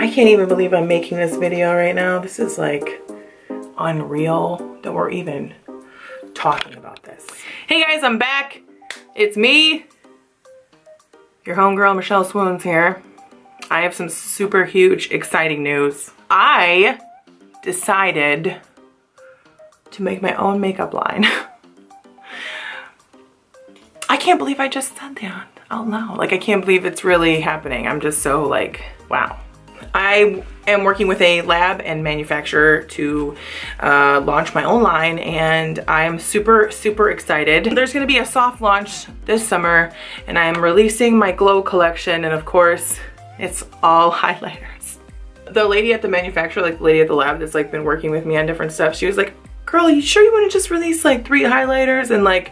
can't even believe I'm making this video right now. This is like unreal that we're even talking about this. Hey guys, I'm back. It's me, your homegirl Michelle Swoons here. I have some super huge, exciting news. I decided to make my own makeup line. I can't believe I just said that out loud. Like, I can't believe it's really happening. I'm just so like, wow. I am working with a lab and manufacturer to launch my own line, and I'm super, super excited. There's gonna be a soft launch this summer, and I'm releasing my glow collection, and of course, it's all highlighters. The lady at the manufacturer, like the lady at the lab that's like been working with me on different stuff, she was like, girl, you sure you wanna just release like 3 highlighters? And like,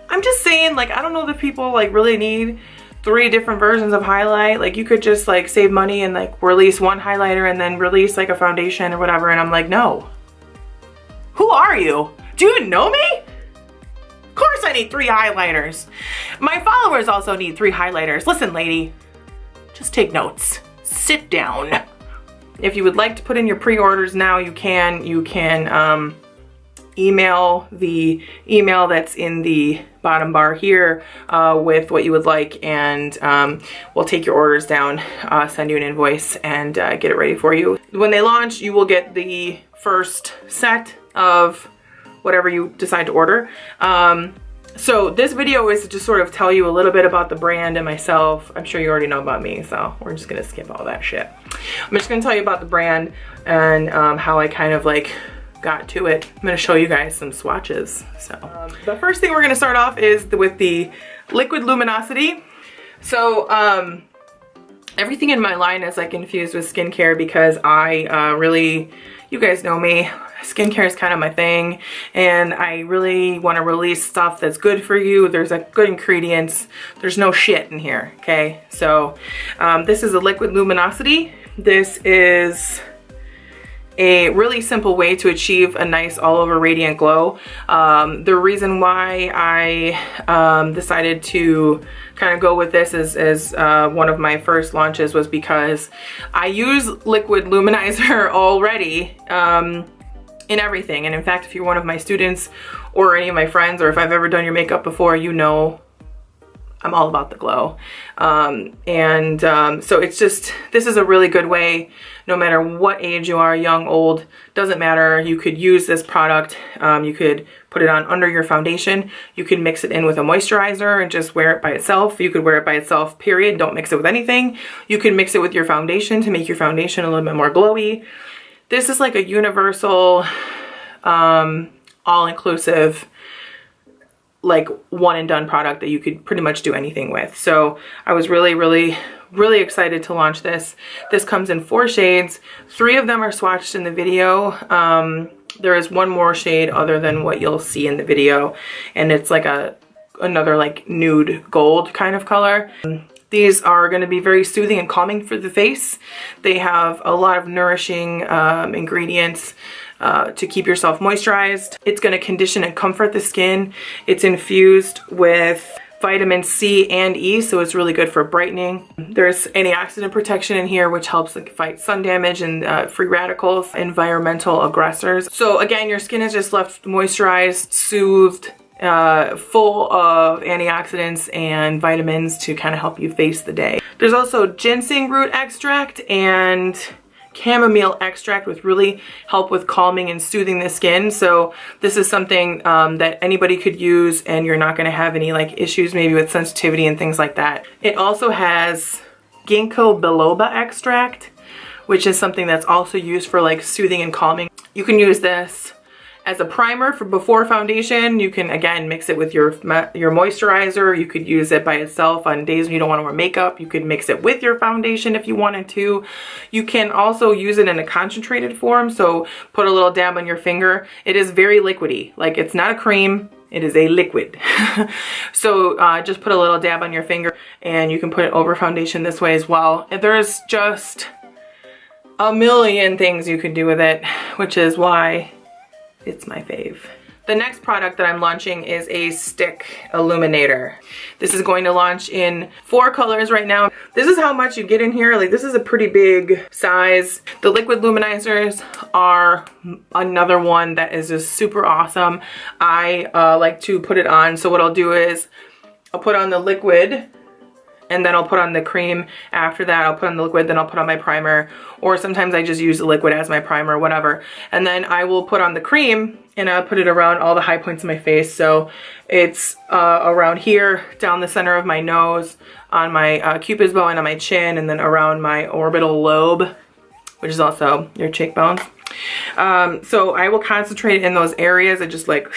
I'm just saying, like, I don't know if people like really need 3 different versions of highlight. Like, you could just like save money and like release 1 highlighter and then release like a foundation or whatever. And I'm like, no. Who are you? Do you even know me? Of course I need 3 highlighters. My followers also need 3 highlighters. Listen, lady, just take notes. Sit down. If you would like to put in your pre-orders now, you can. You can email the email that's in the bottom bar here with what you would like, and we'll take your orders down, send you an invoice, and get it ready for you. When they launch, you will get the first set of whatever you decide to order. So this video is to just sort of tell you a little bit about the brand and myself. I'm sure you already know about me, so we're just gonna skip all that shit. I'm just gonna tell you about the brand and how I kind of like got to it. I'm gonna show you guys some swatches. So the first thing we're gonna start off is with the liquid luminosity. So everything in my line is like infused with skincare because I really, you guys know me, skincare is kind of my thing, and I really want to release stuff that's good for you. There's like good ingredients. There's no shit in here, okay? So this is a liquid luminosity. This is a really simple way to achieve a nice all over radiant glow. The reason why I decided to kind of go with this as one of my first launches was because I use liquid luminizer already in everything. And in fact, if you're one of my students or any of my friends, or if I've ever done your makeup before, you know I'm all about the glow. So it's just, this is a really good way, no matter what age you are, young, old, doesn't matter. You could use this product. You could put it on under your foundation. You can mix it in with a moisturizer and just wear it by itself. You could wear it by itself, period. Don't mix it with anything. You can mix it with your foundation to make your foundation a little bit more glowy. This is like a universal, all-inclusive, like one and done product that you could pretty much do anything with. So I was really, really, really excited to launch this. This comes in 4 shades. 3 of them are swatched in the video. There is 1 more shade other than what you'll see in the video, and it's like another like nude gold kind of color. These are going to be very soothing and calming for the face. They have a lot of nourishing ingredients to keep yourself moisturized. It's going to condition and comfort the skin. It's infused with vitamin C and E, so it's really good for brightening. There's antioxidant protection in here, which helps fight sun damage and free radicals, environmental aggressors. So again, your skin is just left moisturized, soothed, full of antioxidants and vitamins to kind of help you face the day. There's also ginseng root extract and chamomile extract, which really help with calming and soothing the skin. So this is something that anybody could use, and you're not going to have any like issues maybe with sensitivity and things like that. It also has ginkgo biloba extract, which is something that's also used for like soothing and calming. You can use this as a primer for before foundation. You can again mix it with your moisturizer. You could use it by itself on days when you don't want to wear makeup. You could mix it with your foundation if you wanted to. You can also use it in a concentrated form, so put a little dab on your finger. It is very liquidy, like it's not a cream, it is a liquid. So just put a little dab on your finger, and you can put it over foundation this way as well. And there's just a million things you could do with it, which is why it's my fave. The next product that I'm launching is a stick illuminator. This is going to launch in 4 colors right now. This is how much you get in here. Like, this is a pretty big size. The liquid luminizers are another one that is just super awesome. I like to put it on. So what I'll do is I'll put on the liquid, and then I'll put on the cream. After that, I'll put on the liquid, then I'll put on my primer. Or sometimes I just use the liquid as my primer, whatever. And then I will put on the cream, and I'll put it around all the high points of my face. So it's around here, down the center of my nose, on my cupid's bow, and on my chin, and then around my orbital lobe, which is also your cheekbones. So I will concentrate in those areas. I just like,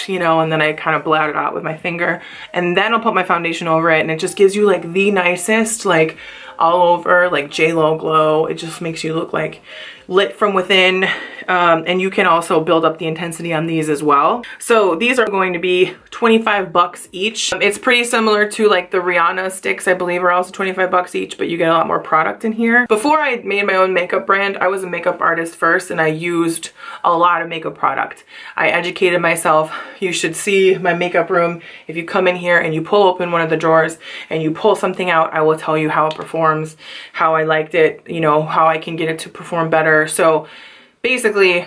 you know, and then I kind of blot it out with my finger, and then I'll put my foundation over it, and it just gives you like the nicest, like all over, like J-Lo glow. It just makes you look like lit from within. And you can also build up the intensity on these as well. So these are going to be 25 bucks each. It's pretty similar to like the Rihanna sticks, I believe, are also 25 bucks each, but you get a lot more product in here. Before I made my own makeup brand, I was a makeup artist first, and I used a lot of makeup product. I educated myself. You should see my makeup room. If you come in here and you pull open one of the drawers and you pull something out, I will tell you how it performs, how I liked it, you know, how I can get it to perform better. So basically,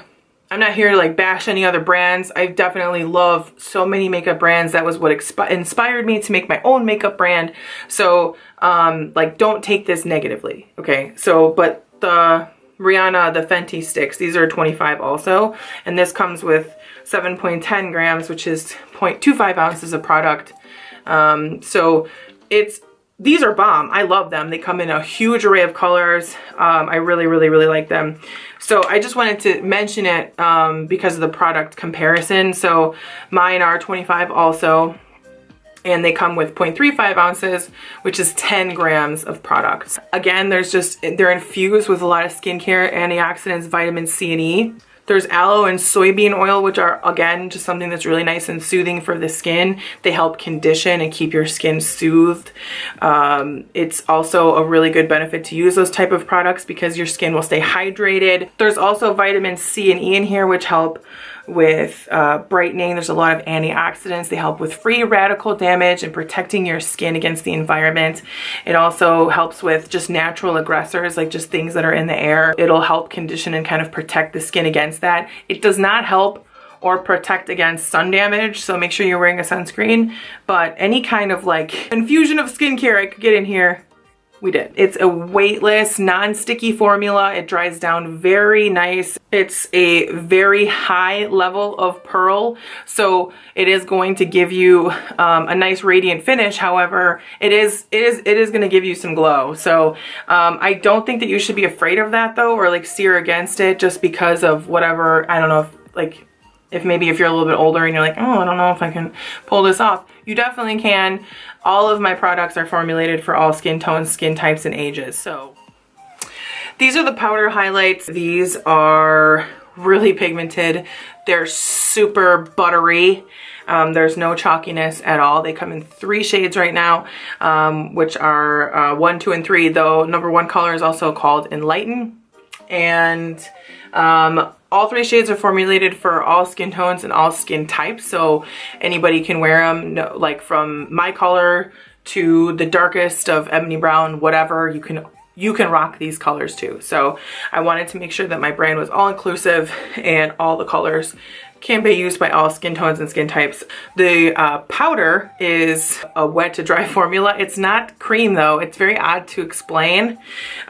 I'm not here to like bash any other brands. I definitely love so many makeup brands. That was what inspired me to make my own makeup brand. So like, don't take this negatively, okay? So, but the Rihanna, the Fenty sticks, these are 25 also. And this comes with 7.10 grams, which is 0.25 ounces of product. So these are bomb. I love them. They come in a huge array of colors. I really, really, really like them. So I just wanted to mention it because of the product comparison. So mine are 25 also, and they come with 0.35 ounces, which is 10 grams of product. Again, they're infused with a lot of skincare, antioxidants, vitamin C and E. There's aloe and soybean oil, which are, again, just something that's really nice and soothing for the skin. They help condition and keep your skin soothed. It's also a really good benefit to use those type of products because your skin will stay hydrated. There's also vitamin C and E in here, which help with brightening. There's a lot of antioxidants. They help with free radical damage and protecting your skin against the environment. It also helps with just natural aggressors, like just things that are in the air. It'll help condition and kind of protect the skin against that. It does not help or protect against sun damage, so make sure you're wearing a sunscreen. But any kind of like infusion of skincare I could get in here, we did. It's a weightless, non-sticky formula. It dries down very nice. It's a very high level of pearl, so it is going to give you a nice radiant finish. However, it is going to give you some glow. So I don't think that you should be afraid of that though, or like steer against it just because of whatever. I don't know if maybe if you're a little bit older and you're like, oh, I don't know if I can pull this off. You definitely can. All of my products are formulated for all skin tones, skin types, and ages. So these are the powder highlights. These are really pigmented. They're super buttery. There's no chalkiness at all. They come in 3 shades right now, which are 1, 2, and 3, though number 1 color is also called Enlighten. And all 3 shades are formulated for all skin tones and all skin types, so anybody can wear them, like from my color to the darkest of ebony brown, whatever. You can rock these colors too. So I wanted to make sure that my brand was all inclusive and all the colors can be used by all skin tones and skin types. The powder is a wet to dry formula. It's not cream though. It's very odd to explain.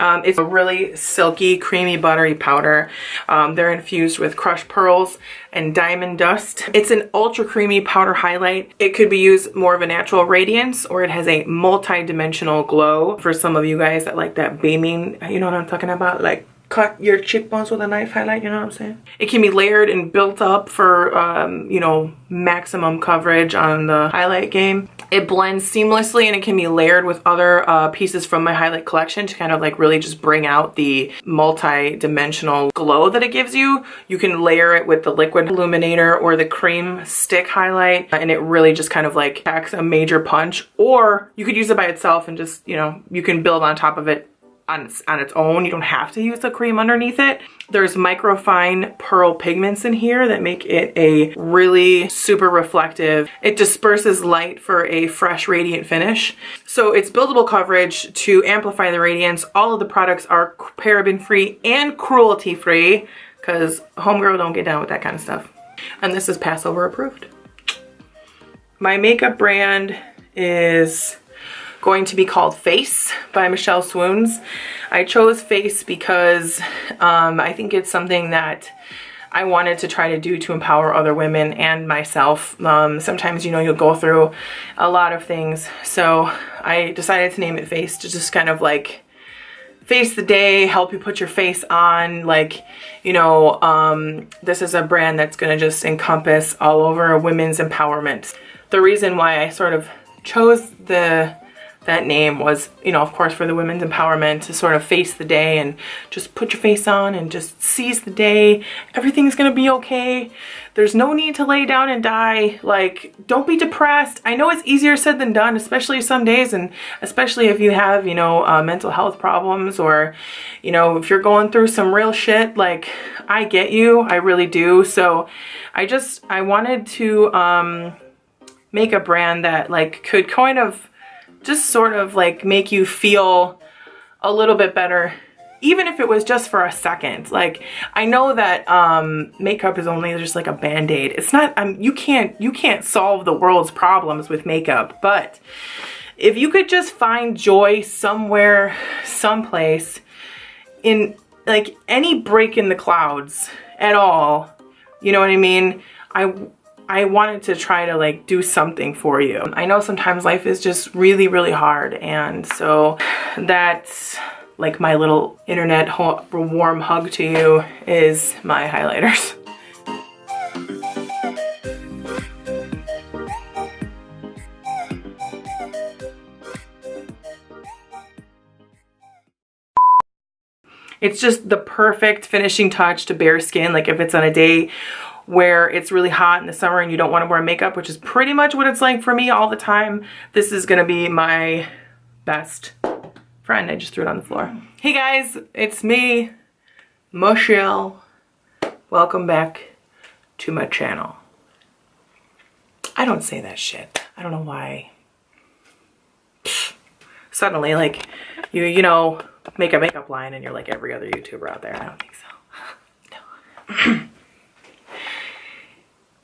It's a really silky, creamy, buttery powder. They're infused with crushed pearls and diamond dust. It's an ultra creamy powder highlight. It could be used more of a natural radiance, or it has a multi-dimensional glow for some of you guys that like that beaming, you know what I'm talking about? Like cut your cheekbones with a knife highlight, you know what I'm saying? It can be layered and built up for, you know, maximum coverage on the highlight game. It blends seamlessly, and it can be layered with other pieces from my highlight collection to kind of like really just bring out the multi-dimensional glow that it gives you. You can layer it with the liquid illuminator or the cream stick highlight, and it really just kind of like packs a major punch. Or you could use it by itself and just, you know, you can build on top of it on its own. You don't have to use a cream underneath it. There's microfine pearl pigments in here that make it a really super reflective. It disperses light for a fresh, radiant finish. So it's buildable coverage to amplify the radiance. All of the products are paraben-free and cruelty-free because homegirl don't get down with that kind of stuff. And this is Passover approved. My makeup brand is going to be called Face by Michelle Swoons. I chose Face because I think it's something that I wanted to try to do to empower other women and myself. Sometimes, you know, you'll go through a lot of things. So I decided to name it Face to just kind of like face the day, help you put your face on. Like, you know, this is a brand that's gonna just encompass all over women's empowerment. The reason why I sort of chose that name was, you know, of course, for the women's empowerment, to sort of face the day and just put your face on and just seize the day. Everything's gonna be okay. There's no need to lay down and die. Like, don't be depressed. I know it's easier said than done, especially some days, and especially if you have, you know, mental health problems, or, you know, if you're going through some real shit. Like, I get you, I really do. So I wanted to make a brand that like could kind of just sort of like make you feel a little bit better, even if it was just for a second. Like, I know that makeup is only just like a band-aid. It's not, you can't solve the world's problems with makeup, but if you could just find joy somewhere, someplace, in like any break in the clouds at all, you know what I mean? I wanted to try to like do something for you. I know sometimes life is just really, really hard, and so that's like my little internet warm hug to you is my highlighters. It's just the perfect finishing touch to bare skin. Like, if it's on a day where it's really hot in the summer and you don't want to wear makeup, which is pretty much what it's like for me all the time, this is gonna be my best friend. I just threw it on the floor. Hey guys, it's me, Michelle. Welcome back to my channel. I don't say that shit. I don't know why. Suddenly, like, you know, make a makeup line and you're like every other YouTuber out there. I don't think so. No.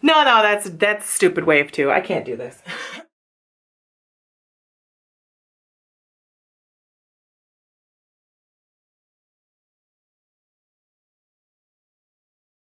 No, that's a stupid wave too. I can't do this.